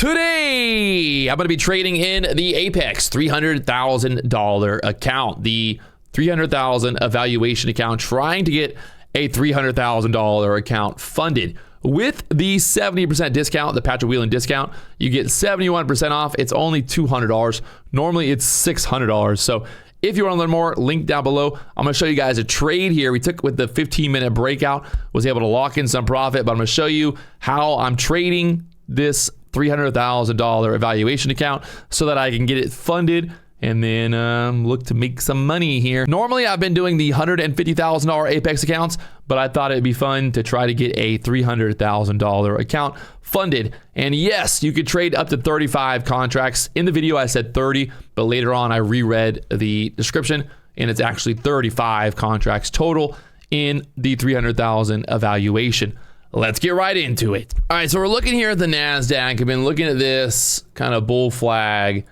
Today, I'm going to be trading in the Apex $300,000 account, the $300,000 evaluation account, trying to get a $300,000 account funded. With the 70% discount, the Patrick Wieland discount, you get 71% off. It's only $200. Normally, it's $600. So if you want to learn more, link down below. I'm going to show you guys a trade here we took with the 15-minute breakout. Was able to lock in some profit, but I'm going to show you how I'm trading this $300,000 evaluation account so that I can get it funded and then look to make some money here. Normally, I've been doing the $150,000 Apex accounts, but I thought it'd be fun to try to get a $300,000 account funded. And yes, you could trade up to 35 contracts. In the video, I said 30, but later on, I reread the description, and it's actually 35 contracts total in the $300,000 evaluation. Let's get right into it. All right, so we're looking here at the NASDAQ. I've been looking at this kind of bull flag,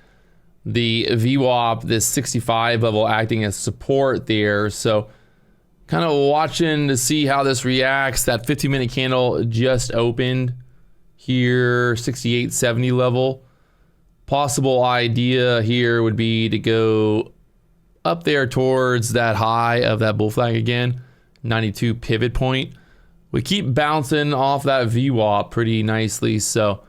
the VWAP, this 65 level acting as support there. So kind of watching to see how this reacts. That 15-minute candle just opened here, 68.70 level. Possible idea here would be to go up there towards that high of that bull flag again, 92 pivot point. We keep bouncing off that VWAP pretty nicely, so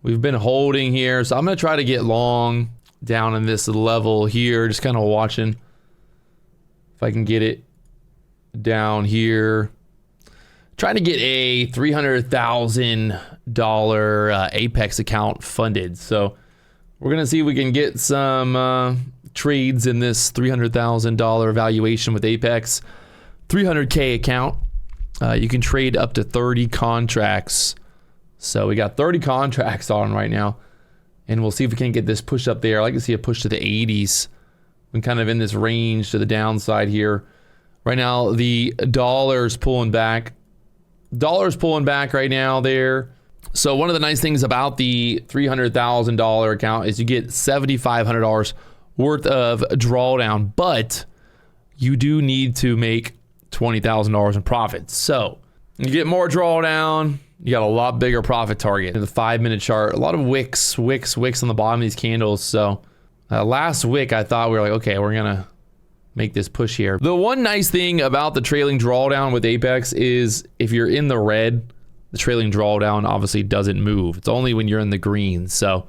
we've been holding here. So I'm going to try to get long down in this level here, just kind of watching if I can get it down here. Trying to get a $300,000 Apex account funded. So we're going to see if we can get some trades in this $300,000 valuation with Apex. 300K account. You can trade up to 30 contracts. So we got 30 contracts on right now. And we'll see if we can get this push up there. I like to see a push to the 80s. We're kind of in this range to the downside here. Right now, the dollar's pulling back. Dollar's pulling back right now there. So one of the nice things about the $300,000 account is you get $7,500 worth of drawdown. But you do need to make $20,000 in profit. So you get more drawdown, you got a lot bigger profit target. In the 5-minute chart, a lot of wicks on the bottom of these candles. So last wick, I thought we were like, okay, we're gonna make this push here. The one nice thing about the trailing drawdown with Apex is if you're in the red, the trailing drawdown obviously doesn't move. It's only when you're in the green. So,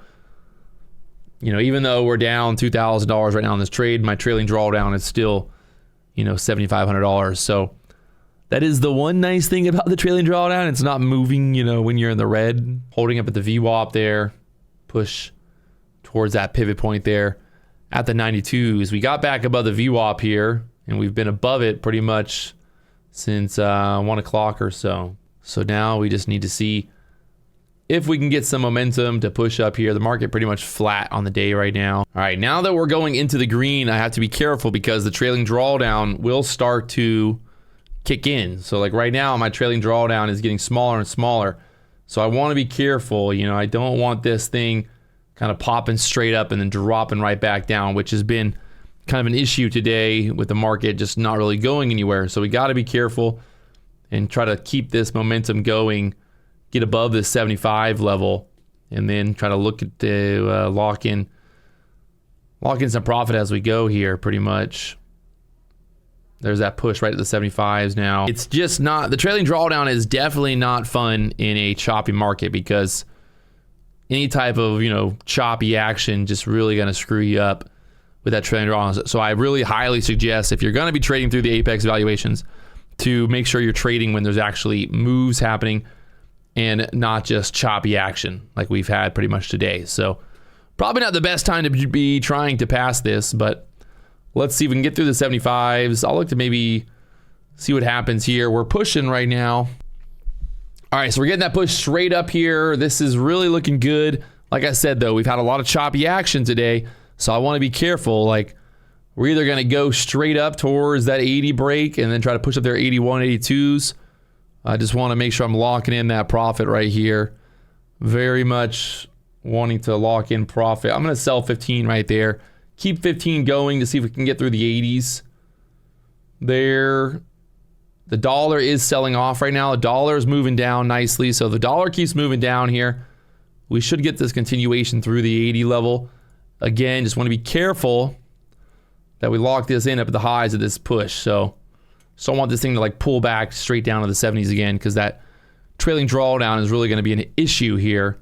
you know, even though we're down $2,000 right now in this trade, my trailing drawdown is still, you know, $7,500. So that is the one nice thing about the trailing drawdown. It's not moving, you know, when you're in the red. Holding up at the VWAP there, push towards that pivot point there at the 92s. We got back above the VWAP here, and we've been above it pretty much since 1 o'clock or so. So now we just need to see if we can get some momentum to push up here. The market pretty much flat on the day right now. All right, now that we're going into the green, I have to be careful because the trailing drawdown will start to kick in. So like right now, my trailing drawdown is getting smaller and smaller. So I want to be careful. You know, I don't want this thing kind of popping straight up and then dropping right back down, which has been kind of an issue today with the market just not really going anywhere. So we got to be careful and try to keep this momentum going, get above this 75 level, and then try to look at the lock in some profit as we go here pretty much. There's that push right at the 75s now. It's just not, the trailing drawdown is definitely not fun in a choppy market because any type of, you know, choppy action just really going to screw you up with that trailing drawdown. So I really highly suggest if you're going to be trading through the Apex valuations to make sure you're trading when there's actually moves happening and not just choppy action like we've had pretty much today. So probably not the best time to be trying to pass this, but let's see if we can get through the 75s. I'll look to maybe see what happens here. We're pushing right now. All right, so we're getting that push straight up here. This is really looking good. Like I said, though, we've had a lot of choppy action today, so I want to be careful. Like, we're either going to go straight up towards that 80 break and then try to push up there 81, 82s. I just want to make sure I'm locking in that profit right here. Very much wanting to lock in profit. I'm going to sell 15 right there. Keep 15 going to see if we can get through the 80s. There. The dollar is selling off right now. The dollar is moving down nicely. So the dollar keeps moving down here. we should get this continuation through the 80 level. Again, just want to be careful that we lock this in up at the highs of this push. So don't want this thing to like pull back straight down to the 70s again, because that trailing drawdown is really going to be an issue here.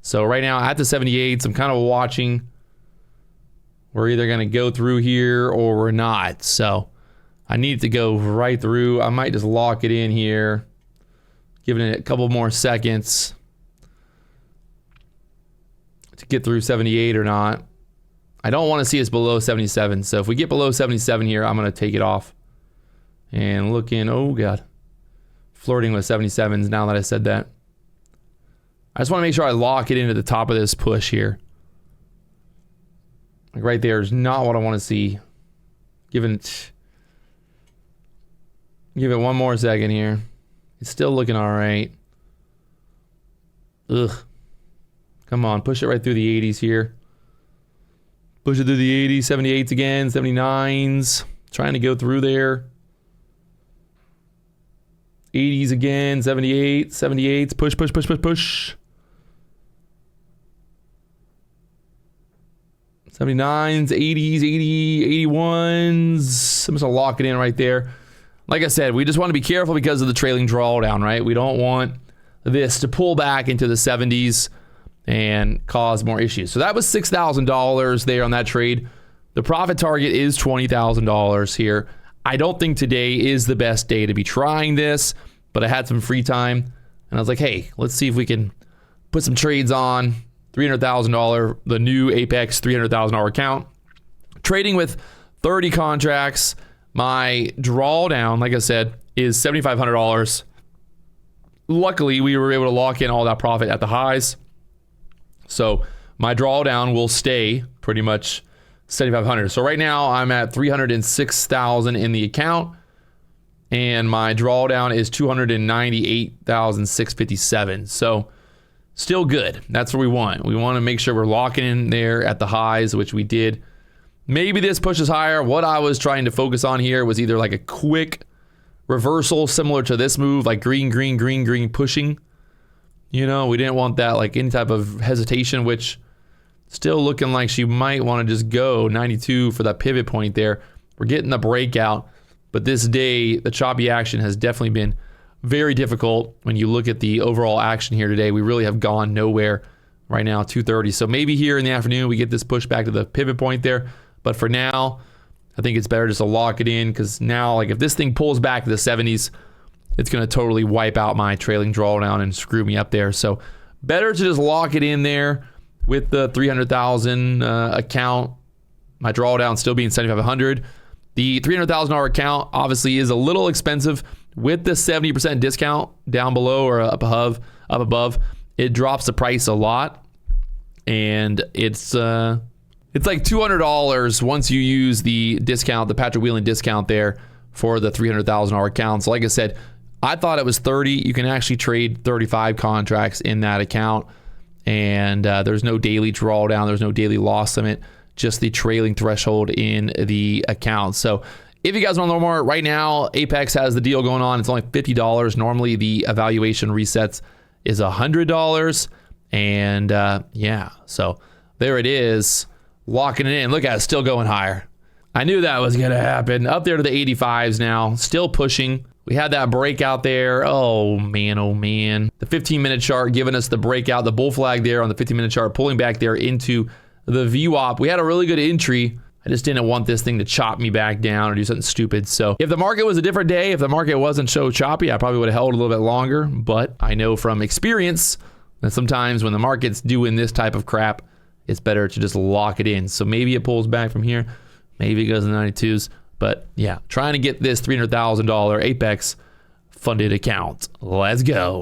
So right now at the 78s, I'm kind of watching. We're either going to go through here or we're not. So I need it to go right through. I might just lock it in here, giving it a couple more seconds to get through 78 or not. I don't want to see us below 77. So if we get below 77 here, I'm going to take it off and look in. Oh God, flirting with 77s now that I said that. I just want to make sure I lock it into the top of this push here. Like right there is not what I want to see. Give it one more second here. It's still looking all right. Ugh. Come on, push it right through the 80s here. Push it through the 80s, 78s again, 79s. Trying to go through there. 80s again, 78, 78s. Push, push, push, push, push. 79s, 80s, 80, 81s. I'm just gonna lock it in right there. Like I said, we just want to be careful because of the trailing drawdown, right? We don't want this to pull back into the 70s and cause more issues. So that was $6,000 there on that trade. The profit target is $20,000 here. I don't think today is the best day to be trying this, but I had some free time and I was like, hey, let's see if we can put some trades on. $300,000, the new Apex $300,000 account. Trading with 30 contracts. My drawdown, like I said, is $7,500. Luckily, we were able to lock in all that profit at the highs. So my drawdown will stay pretty much $7,500. So right now I'm at $306,000 in the account, and my drawdown is $298,657. So still good. That's what we want. We want to make sure we're locking in there at the highs, which we did. Maybe this pushes higher. What I was trying to focus on here was either like a quick reversal similar to this move, like green, green, green, green pushing. You know, we didn't want that, like any type of hesitation, which still looking like she might want to just go 92 for that pivot point there. We're getting the breakout, but this day, the choppy action has definitely been very difficult. When you look at the overall action here today, we really have gone nowhere right now, 230. So maybe here in the afternoon, we get this push back to the pivot point there. But for now, I think it's better just to lock it in, because now, like if this thing pulls back to the 70s, it's going to totally wipe out my trailing drawdown and screw me up there. So better to just lock it in there with the 300,000 account. My drawdown still being 7,500. The $300,000 account obviously is a little expensive. With the 70% discount down below or up above, it drops the price a lot, and it's like $200 once you use the discount, the Patrick Wieland discount there for the $300,000 account. So like I said, I thought it was 30. You can actually trade 35 contracts in that account, and there's no daily drawdown, there's no daily loss limit, just the trailing threshold in the account. So if you guys want to know more, right now, Apex has the deal going on. It's only $50. Normally, the evaluation resets is $100. And yeah, so there it is. Locking it in. Look at it, still going higher. I knew that was going to happen. Up there to the 85s now. Still pushing. We had that breakout there. Oh, man, oh, man. The 15-minute chart giving us the breakout, the bull flag there on the 15-minute chart, pulling back there into the VWAP. We had a really good entry. I just didn't want this thing to chop me back down or do something stupid. So if the market was a different day, if the market wasn't so choppy, I probably would have held a little bit longer. But I know from experience that sometimes when the market's doing this type of crap, it's better to just lock it in. So maybe it pulls back from here. Maybe it goes to the 92s. But yeah, trying to get this $300,000 Apex funded account. Let's go.